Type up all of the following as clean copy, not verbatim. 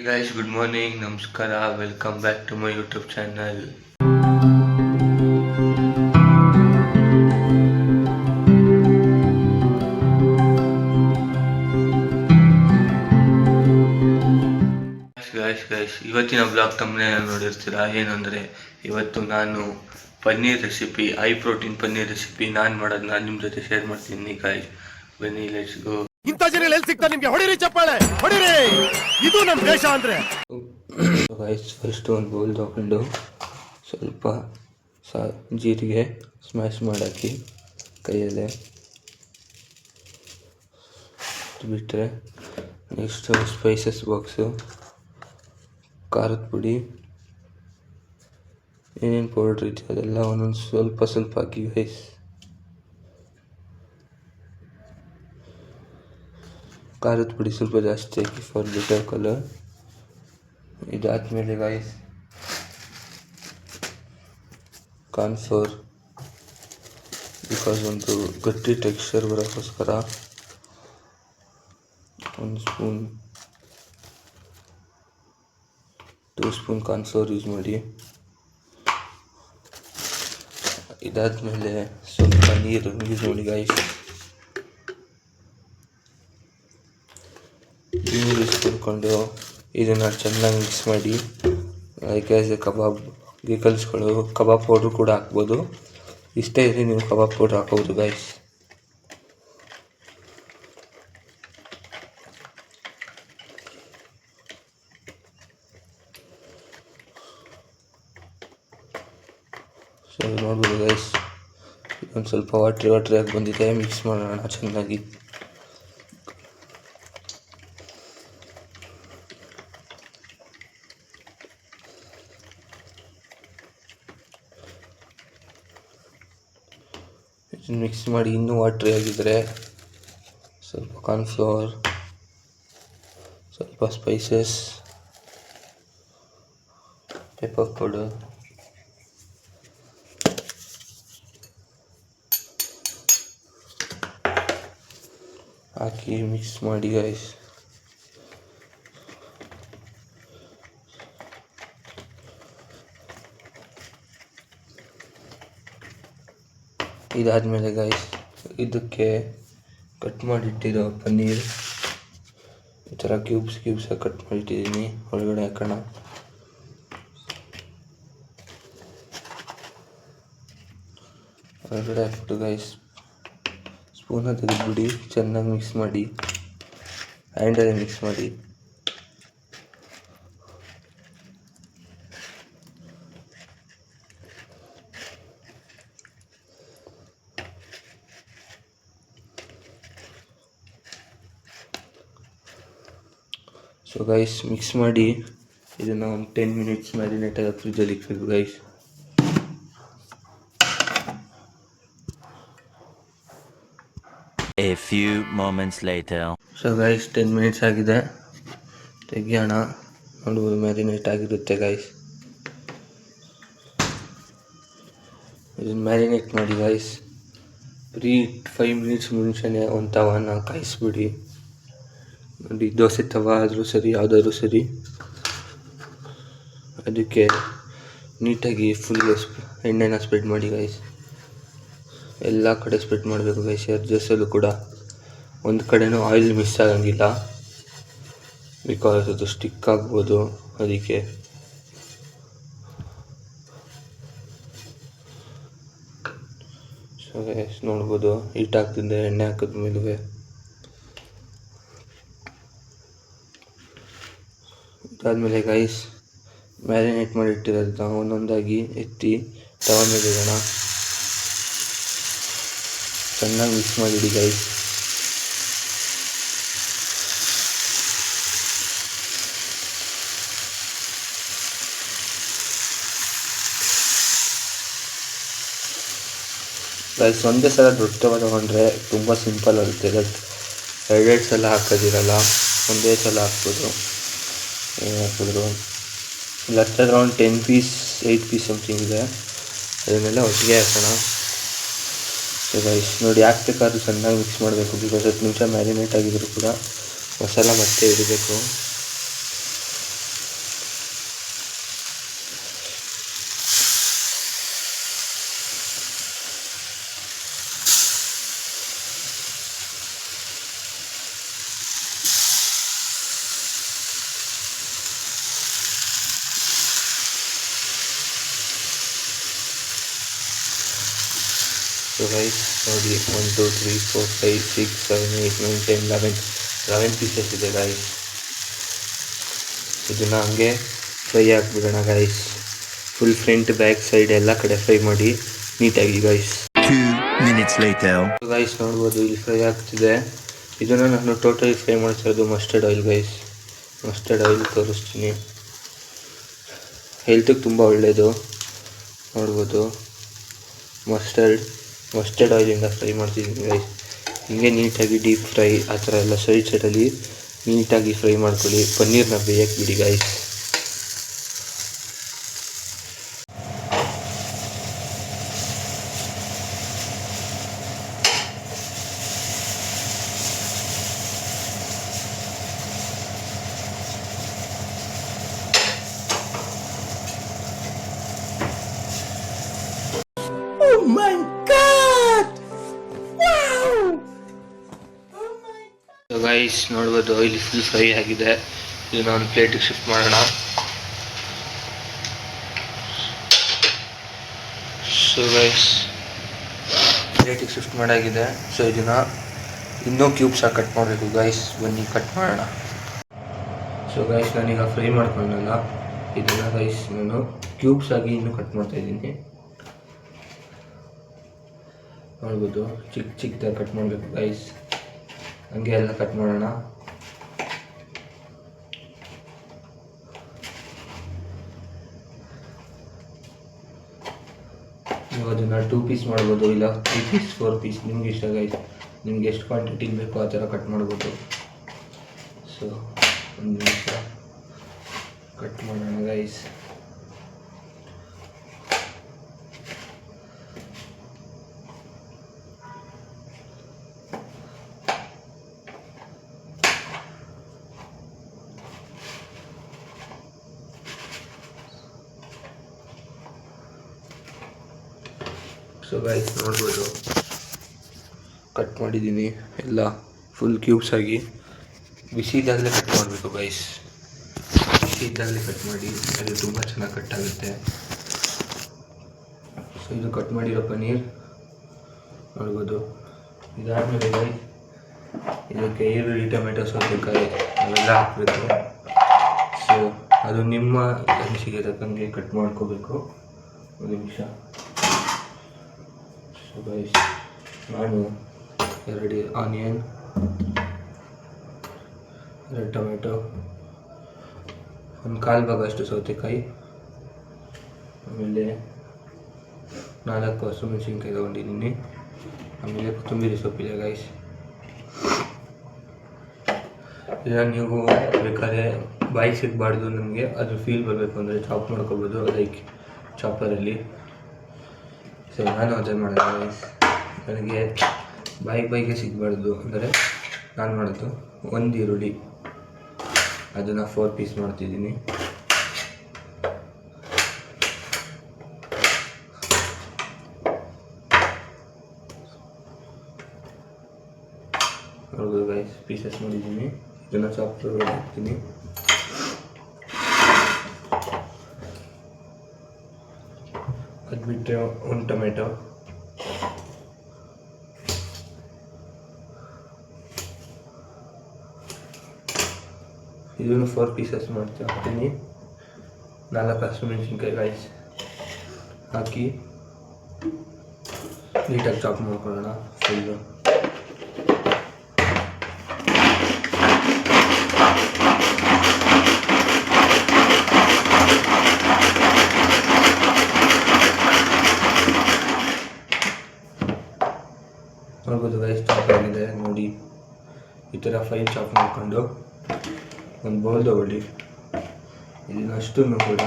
Guys, good morning, namaskara, welcome back to my YouTube channel. Guys ಇವತ್ತಿನ blog ತಮ್ಮನೇ ನೋಡಿರ್ತೀರಾ. ಏನಂದರೆ ಇವತ್ತು ನಾನು paneer recipe, high protein paneer recipe ನಾನು ಮಾಡೋದು ನಾನು ನಿಮ್ಮ ಜೊತೆ ಶೇರ್ ಮಾಡ್ತೀನಿ. ಗಾಯ್ಸ್ ಬನ್ನಿ, ಲೆಟ್ಸ್ ಗೋ. ಇಂಥ ಜನ ಎಲ್ಲಿ ಸಿಗ್ತಾರೆ ನಿಮಗೆ? ಹೊಡಿರಿ ಚಪ್ಪಾಳೆ, ಹೊಡಿರಿ, ಇದು ನಮ್ಮ ದೇಶ ಅಂದ್ರೆ. ಗೈಸ್ ಫಸ್ಟ್ ಒಂದು ಬೌಲ್ ತಗೊಂಡು ಸ್ವಲ್ಪ ಜೀರಿಗೆ ಸ್ಮ್ಯಾಶ್ ಮಾಡಾಕಿ ಕೈಯಲ್ಲೇ ಬಿಟ್ಟರೆ, ನೆಕ್ಸ್ಟ್ ಸ್ಪೈಸಸ್ ಬಾಕ್ಸು, ಖಾರದ ಪುಡಿ, ಏನೇನು ಪೌಡ್ರ್ ಇದೆ ಅದೆಲ್ಲ ಒಂದೊಂದು ಸ್ವಲ್ಪ ಸ್ವಲ್ಪ ಹಾಕಿ ಗೈಸ್. ಖಾರದ ಪುಡಿ ಸ್ವಲ್ಪ ಜಾಸ್ತಿ ಹಾಕಿ ಫಾರ್ ಬೆಟರ್ ಕಲರ್. ಇದಾದಮೇಲೆ ಗೈಸ್ ಕಾರ್ನ್ಫ್ಲೋರ್, ಬಿಕಾಸ್ ಒಂದು ಗಟ್ಟಿ ಟೆಕ್ಸ್ಚರ್ ಬರೋಕ್ಕೋಸ್ಕರ 1 ಸ್ಪೂನ್ 2 ಸ್ಪೂನ್ ಕಾರ್ನ್ಫ್ಲೋರ್ ಯೂಸ್ ಮಾಡಿ. ಇದಾದಮೇಲೆ ಸ್ವಲ್ಪ ನೀರು ಯೂಸ್ ಮಾಡಿ ಗೈಸ್. ನೀರು ಇಸ್ಕೊಂಡು ಇದನ್ನು ಚೆನ್ನಾಗಿ ಮಿಕ್ಸ್ ಮಾಡಿ. ಲೈಕ್ ಆ್ಯಸ್ ಎ ಕಬಾಬ್ಗೆ ಕಲಿಸ್ಕೊಳ್ಳೋ ಕಬಾಬ್ ಪೌಡ್ರ್ ಕೂಡ ಹಾಕ್ಬೋದು. ಇಷ್ಟೇ ಇರಿ, ನೀವು ಕಬಾಬ್ ಪೌಡ್ರ್ ಹಾಕೋಬೋದು ಗೈಸ್. ಸೊ ನೋಡ್ಬೋದು ಗೈಸ್, ಒಂದು ಸ್ವಲ್ಪ ವಾಟ್ರಿ ಆಗಿ ಬಂದಿದೆ. ಮಿಕ್ಸ್ ಮಾಡೋಣ ಚೆನ್ನಾಗಿ. ಮಿಕ್ಸ್ ಮಾಡಿ ಇನ್ನೂ ವಾಟ್ರಿ ಆಗಿದ್ದರೆ ಸ್ವಲ್ಪ ಕಾರ್ನ್ಫ್ಲೋರ್, ಸ್ವಲ್ಪ ಸ್ಪೈಸಸ್, ಪೆಪ್ಪರ್ ಪೌಡರ್ ಹಾಕಿ ಮಿಕ್ಸ್ ಮಾಡಿ ಗೈಸ್. ಇದಾದಮೇಲೆ ಗೈಸ್ ಇದಕ್ಕೆ ಕಟ್ ಮಾಡಿಟ್ಟಿರೋ ಪನ್ನೀರ್ ಈ ಥರ ಕ್ಯೂಬ್ಸಾಗಿ ಕಟ್ ಮಾಡಿಟ್ಟಿದ್ದೀನಿ, ಒಳಗಡೆ ಹಾಕೋಣ. ಒಳಗಡೆ ಹಾಕ್ಬಿಟ್ಟು ಗೈಸ್ ಸ್ಪೂನ ತೆಗೆದುಬಿಡಿ, ಚೆನ್ನಾಗಿ ಮಿಕ್ಸ್ ಮಾಡಿ, ಹ್ಯಾಂಡಲ್ಲಿ ಮಿಕ್ಸ್ ಮಾಡಿ. ಸೊ ಗೈಸ್ ಮಿಕ್ಸ್ ಮಾಡಿ ಇದನ್ನು ಒಂದು 10 ಮಿನಿಟ್ಸ್ ಮ್ಯಾರಿನೇಟ್ ಆಗಿ ಫ್ರಿಜ್ಜಲ್ಲಿ ಇಕ್ಬೇಕು guys. A few moments later. So guys 10 minutes ಆಗಿದೆ, ತೆಗಿಯೋಣ. ನೋಡ್ಬೋದು ಮ್ಯಾರಿನೇಟ್ ಆಗಿರುತ್ತೆ ಗೈಸ್. ಇದನ್ನು ಮ್ಯಾರಿನೇಟ್ ಮಾಡಿ ಗೈಸ್. 5 ಮಿನಿಟ್ಸ್ ಮುಂಚೆನೇ ಒಂದು ತವಾನ ಕಾಯಿಸ್ಬಿಡಿ. ನೋಡಿ, ದೋಸೆ ತವ ಆದರೂ ಸರಿ, ಯಾವುದಾದ್ರೂ ಸರಿ, ಅದಕ್ಕೆ ನೀಟಾಗಿ ಫುಲ್ ಎಣ್ಣೆನ ಸ್ಪ್ರೆಡ್ ಮಾಡಿ ಗೈಸ್. ಎಲ್ಲ ಕಡೆ ಸ್ಪ್ರೆಡ್ ಮಾಡಬೇಕು ಗೈಸ್. ಎಡ್ಜಸ್ಸಲ್ಲೂ ಕೂಡ ಒಂದು ಕಡೆನೂ ಆಯಿಲ್ ಮಿಸ್ ಆಗಂಗಿಲ್ಲ, ಬಿಕಾಸ್ ಅದು ಸ್ಟಿಕ್ ಆಗ್ಬೋದು. ಅದಕ್ಕೆ ಸೊ ಗೈಸ್ ನೋಡ್ಬೋದು, ಹೀಟ್ ಆಗ್ತಿದೆ ಎಣ್ಣೆ ಹಾಕಿದ್ಮೇಲೆ. ಅದಾದಮೇಲೆ ಗೈಸ್ ಮ್ಯಾರಿನೇಟ್ ಮಾಡಿಟ್ಟಿರೋದನ್ನ ಒಂದೊಂದಾಗಿ ಎತ್ತಿ ತವ ಮೇಲೆ ಇಡೋಣ. ಚೆನ್ನಾಗಿ ಮಿಕ್ಸ್ ಮಾಡಿಡಿ ಗೈಸ್. ಗೈಸ್ ಒಂದೇ ಸಲ ದೊಡ್ಡ ತವ ತಗೊಂಡ್ರೆ ತುಂಬ ಸಿಂಪಲ್ ಆಗುತ್ತೆ. ಎರಡೆರಡು ಸಲ ಹಾಕೋದಿರಲ್ಲ, ಒಂದೇ ಸಲ ಹಾಕ್ಬೋದು. ಏನು ಹಾಕಿದ್ರು ಇಲ್ಲಿ ಹತ್ತಿರ ಒಂದು 10 ಪೀಸ್ 8 ಪೀಸ್ ಸಮಥಿಂಗ್ ಇದೆ, ಅದನ್ನೆಲ್ಲ ಒಟ್ಟಿಗೆ ಹಾಕೋಣ. ಸೊ ಗೈಸ್ ನೋಡಿ, ಹಾಕ್ಬೇಕಾದ್ರೂ ಚೆನ್ನಾಗಿ ಮಿಕ್ಸ್ ಮಾಡಬೇಕು, ಬಿಕಾಸ್ 10 ನಿಮಿಷ ಮ್ಯಾರಿನೇಟ್ ಆಗಿದ್ರು ಕೂಡ ಮಸಾಲ ಮತ್ತೆ ಇಡಬೇಕು. ಗೈಸ್ ನೋಡಿ 1 2 3 4 5 6 7 8 9 10 11 ಪೀಸಸ್ ಇದೆ ಗೈಸ್. ಇದನ್ನು ಹಂಗೆ ಫ್ರೈ ಹಾಕ್ಬಿಡೋಣ guys. Full front back side ಎಲ್ಲ ಕಡೆ ಫ್ರೈ ಮಾಡಿ ನೀಟಾಗಿ ಗೈಸ್. 2 minutes later. ಗೈಸ್ ನೋಡ್ಬೋದು ಇಲ್ಲಿ ಫ್ರೈ ಆಗ್ತಿದೆ. ಇದನ್ನು ನಾನು ಟೋಟಲಿ ಫ್ರೈ ಮಾಡ್ತಿರೋದು mustard oil guys. Mustard oil ತೋರಿಸ್ತೀನಿ, ಹೆಲ್ತಿಗೆ ತುಂಬ ಒಳ್ಳೆಯದು. ನೋಡ್ಬೋದು ಮಸ್ಟರ್ಡ್ ಆಯಿಲಿಂದ ಫ್ರೈ ಮಾಡ್ತಿದ್ದೀನಿ ಗೈಸ್. ಹಿಂಗೆ ನೀಟಾಗಿ ಡೀಪ್ ಫ್ರೈ ಆ ಥರ ಎಲ್ಲ ಸೈಡಲ್ಲಿ ನೀಟಾಗಿ ಫ್ರೈ ಮಾಡ್ಕೊಳ್ಳಿ. ಪನ್ನೀರ್ನ ಬೇಯಕ್ಕೆ ಬಿಡಿ ಗೈಸ್. ಸೊ ಗೈಸ್ ನೋಡ್ಬೋದು ಇಲ್ಲಿ ಫುಲ್ ಫ್ರೈ ಆಗಿದೆ. ಇದನ್ನ ಒಂದು ಪ್ಲೇಟಿಗೆ ಶಿಫ್ಟ್ ಮಾಡೋಣ. ಸೊ ಗೈಸ್ ಪ್ಲೇಟಿಗೆ ಶಿಫ್ಟ್ ಮಾಡಾಗಿದೆ. ಸೊ ಇದನ್ನು ಇನ್ನೂ ಕ್ಯೂಬ್ಸಾಗಿ ಕಟ್ ಮಾಡಬೇಕು ಗೈಸ್. ಬನ್ನಿ ಕಟ್ ಮಾಡೋಣ. ಸೊ ಗೈಸ್ ನಾನೀಗ ಫ್ರೈ ಮಾಡ್ಕೊಂಡಲ್ಲ, ಇದನ್ನು ಗೈಸ್ ನಾನು ಕ್ಯೂಬ್ಸಾಗಿ ಇನ್ನೂ ಕಟ್ ಮಾಡ್ತಾಯಿದ್ದೀನಿ. ನೋಡ್ಬೋದು ಚಿಕ್ಕದಾಗಿ ಕಟ್ ಮಾಡಬೇಕು ಗೈಸ್. ಹಂಗೆ ಎಲ್ಲ ಕಟ್ ಮಾಡೋಣ. ನೀವು ಅದನ್ನು 2 ಪೀಸ್ ಮಾಡ್ಬೋದು, ಇಲ್ಲ 3 ಪೀಸ್ 4 ಪೀಸ್ ನಿಮ್ಗೆ ಇಷ್ಟ ಗೈಸ್. ನಿಮ್ಗೆ ಎಷ್ಟು ಕ್ವಾಂಟಿಟಿ ಬೇಕೋ ಆ ಥರ ಕಟ್ ಮಾಡ್ಬೋದು. ಸೊ ಒಂದು ನಿಮಿಷ ಕಟ್ ಮಾಡೋಣ ಗೈಸ್. ಸೊ ಗೈಸ್ ನೋಡ್ಬೋದು ಕಟ್ ಮಾಡಿದ್ದೀನಿ ಎಲ್ಲ ಫುಲ್ ಕ್ಯೂಬ್ಸ್ ಆಗಿ. ಬಿಸಿ ಇದ್ದಾಗಲೇ ಕಟ್ ಮಾಡಬೇಕು ಗೈಸ್. ಬಿಸಿ ಇದ್ದಾಗಲೇ ಕಟ್ ಮಾಡಿ, ಅದು ತುಂಬ ಚೆನ್ನಾಗಿ ಕಟ್ ಆಗುತ್ತೆ. ಸೊ ಇದು ಕಟ್ ಮಾಡಿರೋ ಪನ್ನೀರ್ ನೋಡ್ಬೋದು. ಇದಾದಮೇಲೆ ಗೈಸ್ ಇದಕ್ಕೆ ಈರುಳ್ಳಿ, ಟೊಮೆಟೊ, ಸೌತೆಕಾಯಿ ಅವೆಲ್ಲ ಹಾಕಬೇಕು. ಸೊ ಅದು ನಿಮ್ಮ ಅನಿಸಿಕೆ ತಕ್ಕಂಗೆ ಕಟ್ ಮಾಡ್ಕೋಬೇಕು. ಒಂದು ನಿಮಿಷ. ಸೊ ಗೈಸ್ ನಾನು 2 ಆನಿಯನ್, 2 ಟೊಮೆಟೊ, 1/4 ಭಾಗ ಅಷ್ಟು ಸೌತೆಕಾಯಿ, ಆಮೇಲೆ 4 ಹಸಿಮೆಣಸಿನ್ಕಾಯಿ ತೊಗೊಂಡಿದ್ದೀನಿ. ಆಮೇಲೆ ಕೊತ್ತಂಬರಿ ಸೊಪ್ಪಿದೆ ಗೈಸ್. ಇದನ್ನು ನೀವು ಬೇಕಾದ್ರೆ ಬಾಯಿಗೆ ಸಿಗಬಾರ್ದು, ನಮಗೆ ಅದು ಫೀಲ್ ಬರಬೇಕು ಅಂದರೆ ಚಾಪ್ ಮಾಡ್ಕೋಬೋದು ಲೈಕ್ ಚಾಪರಲ್ಲಿ. ಸೊ ನಾನು ಅದನ್ನು ಮಾಡಿದೆ ಗೈಸ್. ನನಗೆ ಬಾಯಿಗೆ ಸಿಗಬಾರ್ದು ಅಂದರೆ ನಾನು ಮಾಡೋದು 1 ಈರುಳ್ಳಿ, ಅದನ್ನು 4 ಪೀಸ್ ಮಾಡ್ತಿದ್ದೀನಿ. ನೋಡ್ಬೋದು ಗೈಸ್ ಪೀಸಸ್ ಮಾಡಿದ್ದೀನಿ. ಇದನ್ನು ಚಾಪರ್ ಹಾಕ್ತೀನಿ. ಅದು ಬಿಟ್ಟರೆ 1 ಟೊಮೆಟೊ, ಇದನ್ನು 4 ಪೀಸಸ್ ಹಾಕ್ತೀನಿ. 4 ಹಸಿಮೆಣಸಿನ್ಕಾಯಿ ಗೈಸ್ ಹಾಕಿ ನೀಟಾಗಿ ಚಾಪ್ ಮಾಡ್ಕೊಳ್ಳೋಣ ಫುಲ್ಲು. ನೋಡ್ಬೋದು ಗೈಸ್ ಚಾಪ್ ಆಗಿದೆ ನೋಡಿ. ಈ ಥರ ಫೈನ್ ಚಾಪ್ ಮಾಡಿಕೊಂಡು ಒಂದು ಬೌಲ್ ತಗೊಳ್ಳಿ. ಇದನ್ನಷ್ಟನ್ನು ಕೂಡ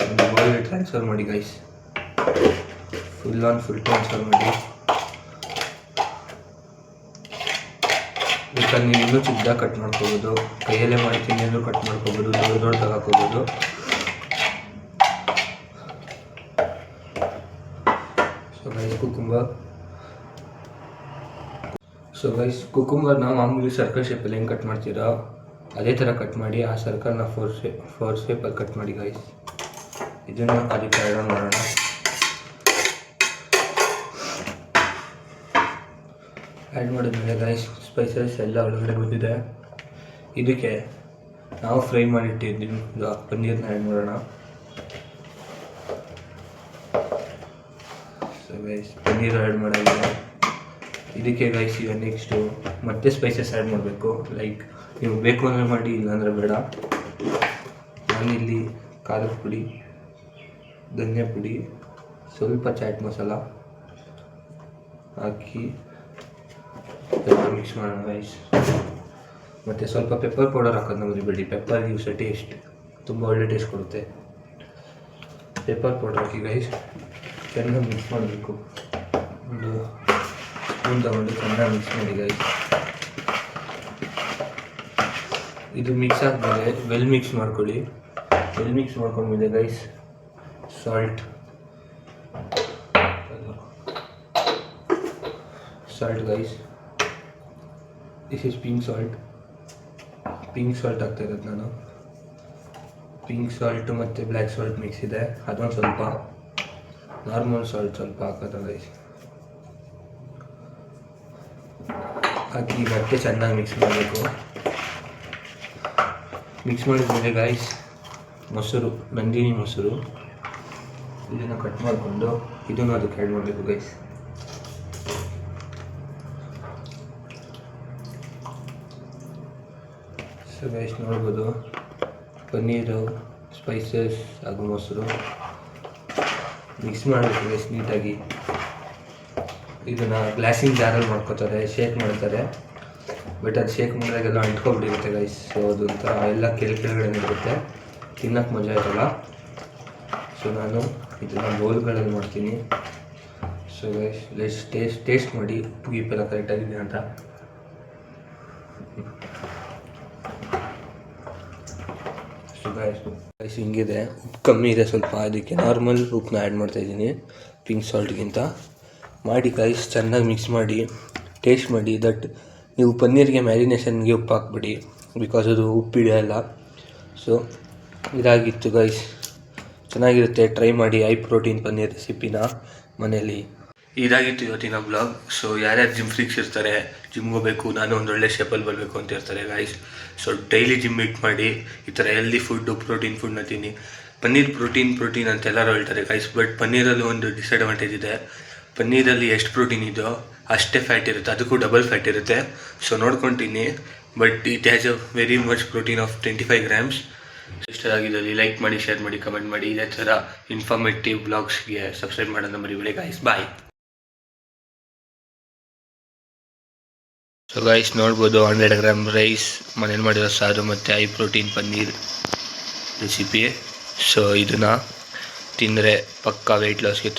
ಒಂದು ಬೌಲ್ಗೆ ಟ್ರಾನ್ಸ್ಫರ್ ಮಾಡಿ ಗೈಸ್. ಫುಲ್ ಟ್ರಾನ್ಸ್ಫರ್ ಮಾಡಿ. ಬೇಕಾದ್ರೆ ನೀವು ಇನ್ನೂ ಚಿಕ್ಕದಾಗಿ ಕಟ್ ಮಾಡ್ಕೋಬೋದು, ಕೈಯಲ್ಲೇ ಮಾಡ್ತೀನಿ ಅಂದರೂ ಕಟ್ ಮಾಡ್ಕೋಬೋದು, ದೊಡ್ಡದಾಗಿ ಹಾಕೋಬೋದು. ಸೊ ಗೈಸ್ ಕುಕುಂಬರ್ನ ಮಾಮೂಲಿ ಸರ್ಕಲ್ ಶೇಪಲ್ಲಿ ಹೆಂಗೆ ಕಟ್ ಮಾಡ್ತೀರಾ ಅದೇ ಥರ ಕಟ್ ಮಾಡಿ, ಆ ಸರ್ಕಲ್ನ 4 ಶೇಪಲ್ಲಿ ಕಟ್ ಮಾಡಿ ಗೈಸ್. ಇದನ್ನು ಅದಕ್ಕೆ ಆ್ಯಡ್ ಮಾಡೋಣ. ಆ್ಯಡ್ ಮಾಡಿದ್ಮೇಲೆ ಗೈಸ್ ಸ್ಪೈಸಸ್ ಎಲ್ಲ ಒಳಗಡೆ ಬಂದಿದೆ. ಇದಕ್ಕೆ ನಾವು ಫ್ರೈ ಮಾಡಿಟ್ಟಿದ್ದೀವಿ ಪನ್ನೀರನ್ನ ಆ್ಯಡ್ ಮಾಡೋಣ. ಸೊ ಗೈಸ್ ಪನ್ನೀರ್ ಆ್ಯಡ್ ಮಾಡಿದ್ರೆ ಇದಕ್ಕೆ ಗೈಸ್ ಈಗ ನೆಕ್ಸ್ಟು ಮತ್ತೆ ಸ್ಪೈಸಸ್ ಆ್ಯಡ್ ಮಾಡಬೇಕು. ಲೈಕ್ ನೀವು ಬೇಕು ಅಂದರೆ ಮಾಡಿ, ಇಲ್ಲಾಂದರೆ ಬೇಡ. ನಾನಿಲ್ಲಿ ಖಾರದ ಪುಡಿ, ಧನಿಯಾ ಪುಡಿ, ಸ್ವಲ್ಪ ಚಾಟ್ ಮಸಾಲ ಹಾಕಿ ಎಲ್ಲ ಮಿಕ್ಸ್ ಮಾಡೋಣ ಗೈಸ್. ಮತ್ತು ಸ್ವಲ್ಪ ಪೆಪ್ಪರ್ ಪೌಡರ್ ಹಾಕೋದು ಮರಿಬೇಡಿ. ಪೆಪ್ಪರ್ ಯೂಸ್ ಟೇಸ್ಟ್ ತುಂಬ ಒಳ್ಳೆ ಟೇಸ್ಟ್ ಕೊಡುತ್ತೆ. ಪೆಪ್ಪರ್ ಪೌಡರ್ ಹಾಕಿ ಗೈಸ್ ಚೆನ್ನಾಗಿ ಮಿಕ್ಸ್ ಮಾಡಬೇಕು. ಒಂದು ಸ್ಪೂನ್ ತಗೊಂಡು ಚೆನ್ನಾಗಿ ಮಿಕ್ಸ್ ಮಾಡಿ ಗೈಸ್. ಇದು ಮಿಕ್ಸ್ ಆದಮೇಲೆ ವೆಲ್ ಮಿಕ್ಸ್ ಮಾಡ್ಕೊಳ್ಳಿ. ವೆಲ್ ಮಿಕ್ಸ್ ಮಾಡ್ಕೊಂಡ್ಮೇಲೆ guys salt guys, this is pink salt ಹಾಕ್ತಾ ಇರೋದು ನಾನು. ಪಿಂಕ್ ಸಾಲ್ಟು ಮತ್ತು ಬ್ಲ್ಯಾಕ್ ಸಾಲ್ಟ್ ಮಿಕ್ಸ್ ಇದೆ, ಅದೊಂದು ಸ್ವಲ್ಪ. ನಾರ್ಮಲ್ ಸಾಲ್ಟ್ ಸ್ವಲ್ಪ ಹಾಕೋದು ಗೈಸ್. ಹಾಕಿ ಮತ್ತೆ ಚೆನ್ನಾಗಿ ಮಿಕ್ಸ್ ಮಾಡಬೇಕು. ಮಿಕ್ಸ್ ಮಾಡಿದ್ಮೇಲೆ ಗೈಸ್ ಮೊಸರು, ನಂದಿನಿ ಮೊಸರು, ಇದನ್ನು ಕಟ್ ಮಾಡಿಕೊಂಡು ಇದನ್ನು ಅದಕ್ಕೆ ಆ್ಯಡ್ ಮಾಡಬೇಕು ಗೈಸ್. ಸೊ ಗೈಸ್ ನೋಡ್ಬೋದು ಪನ್ನೀರು, ಸ್ಪೈಸಸ್ ಹಾಗೂ ಮೊಸರು ಮಿಕ್ಸ್ ಮಾಡಬೇಕು ಗೈಸ್ ನೀಟಾಗಿ. ಇದನ್ನು ಗ್ಲಾಸಿನ ಜಾರಲ್ಲಿ ಮಾಡ್ಕೋತಾರೆ, ಶೇಕ್ ಮಾಡ್ತಾರೆ. ಬಟ್ ಅದು ಶೇಕ್ ಮಾಡಿದಾಗೆಲ್ಲ ಅಂಟ್ಕೊಂಡ್ಬಿಟ್ಟಿರುತ್ತೆ ಗೈಸ್. ಸೊ ಅದು ಒಂಥರ ಎಲ್ಲ ಕೆಳಗಡೆ ಇರುತ್ತೆ, ತಿನ್ನೋಕ್ಕೆ ಮಜಾ ಇರೋಲ್ಲ. ಸೊ ನಾನು ಇದನ್ನು ಬೌಲ್ಗಳಲ್ಲಿ ಮಾಡ್ತೀನಿ. ಸೊ ಗೈಸ್ ಟೇಸ್ಟ್ ಮಾಡಿ ಉಪ್ಪು ಗಿಪ್ಪೆಲ್ಲ ಕರೆಕ್ಟಾಗಿದೆ ಅಂತ. ಸೊ ಗೈಸ್ ಹಿಂಗಿದೆ, ಉಪ್ಪು ಕಮ್ಮಿ ಇದೆ ಸ್ವಲ್ಪ, ಅದಕ್ಕೆ ನಾರ್ಮಲ್ ಉಪ್ಪನ್ನ ಆ್ಯಡ್ ಮಾಡ್ತಾಯಿದ್ದೀನಿ ಪಿಂಕ್ ಸಾಲ್ಟ್ಗಿಂತ. ಮಾಡಿ ಗೈಸ್ ಚೆನ್ನಾಗಿ ಮಿಕ್ಸ್ ಮಾಡಿ ಟೇಸ್ಟ್ ಮಾಡಿ. ದಟ್ ನೀವು ಪನ್ನೀರಿಗೆ ಮ್ಯಾರಿನೇಷನ್ಗೆ ಉಪ್ಪು ಹಾಕ್ಬಿಡಿ, ಬಿಕಾಸ್ ಅದು ಉಪ್ಪು ಹಿಡಿಯೋಲ್ಲ. ಸೊ ಇದಾಗಿತ್ತು ಗೈಸ್, ಚೆನ್ನಾಗಿರುತ್ತೆ, ಟ್ರೈ ಮಾಡಿ ಹೈ ಪ್ರೋಟೀನ್ ಪನ್ನೀರ್ ರೆಸಿಪಿನ ಮನೇಲಿ. ಇದಾಗಿತ್ತು ಇವತ್ತಿನ ಬ್ಲಾಗ್. ಸೊ ಯಾರ್ಯಾರು ಜಿಮ್ ಫ್ರೀಕ್ಸ್ ಇರ್ತಾರೆ, ಜಿಮ್ಗೆ ಹೋಗಬೇಕು, ನಾನು ಒಂದೊಳ್ಳೆ ಶೇಪಲ್ಲಿ ಬರಬೇಕು ಅಂತ ಇರ್ತಾರೆ guys, so daily gym meet ಮಾಡಿ ಈ ಥರ ಹೆಲ್ದಿ ಫುಡ್ಡು, ಪ್ರೋಟೀನ್ ಫುಡ್ನ ತಿನ್ನಿ. ಪನ್ನೀರ್ ಪ್ರೋಟೀನ್ ಅಂತ ಎಲ್ಲರೂ ಹೇಳ್ತಾರೆ ಗೈಸ್. ಬಟ್ ಪನ್ನೀರಲ್ಲಿ ಒಂದು ಡಿಸಡ್ವಾಂಟೇಜ್ ಇದೆ. ಪನ್ನೀರಲ್ಲಿ ಎಷ್ಟು ಪ್ರೋಟೀನ್ ಇದೆಯೋ ಅಷ್ಟೇ ಫ್ಯಾಟ್ ಇರುತ್ತೆ, ಅದಕ್ಕೂ ಡಬಲ್ ಫ್ಯಾಟ್ ಇರುತ್ತೆ. ಸೊ ನೋಡ್ಕೊತೀನಿ, but it has a very much protein of 25 grams. ಇಷ್ಟ ಆಗಿದ್ದಲ್ಲಿ ಲೈಕ್ ಮಾಡಿ, ಶೇರ್ ಮಾಡಿ, ಕಮೆಂಟ್ ಮಾಡಿ. ಇದೇ ಥರ ಇನ್ಫಾರ್ಮೇಟಿವ್ ಬ್ಲಾಗ್ಸ್ಗೆ ಸಬ್ಸ್ಕ್ರೈಬ್ ಮಾಡೋದನ್ನ ಮರಿಬೇಡಿ ಗೈಸ್. ಬಾಯ್. ಸೊ ಗೈಸ್ ನೋಡ್ಬೋದು 100 grams ರೈಸ್, ಮನೇಲಿ ಮಾಡಿರೋ ಸಾರು ಮತ್ತು high protein paneer recipe. So ಇದನ್ನು ತಿಂದರೆ ಪಕ್ಕಾ ವೆಯ್ಟ್ ಲಾಸ್ಗೆ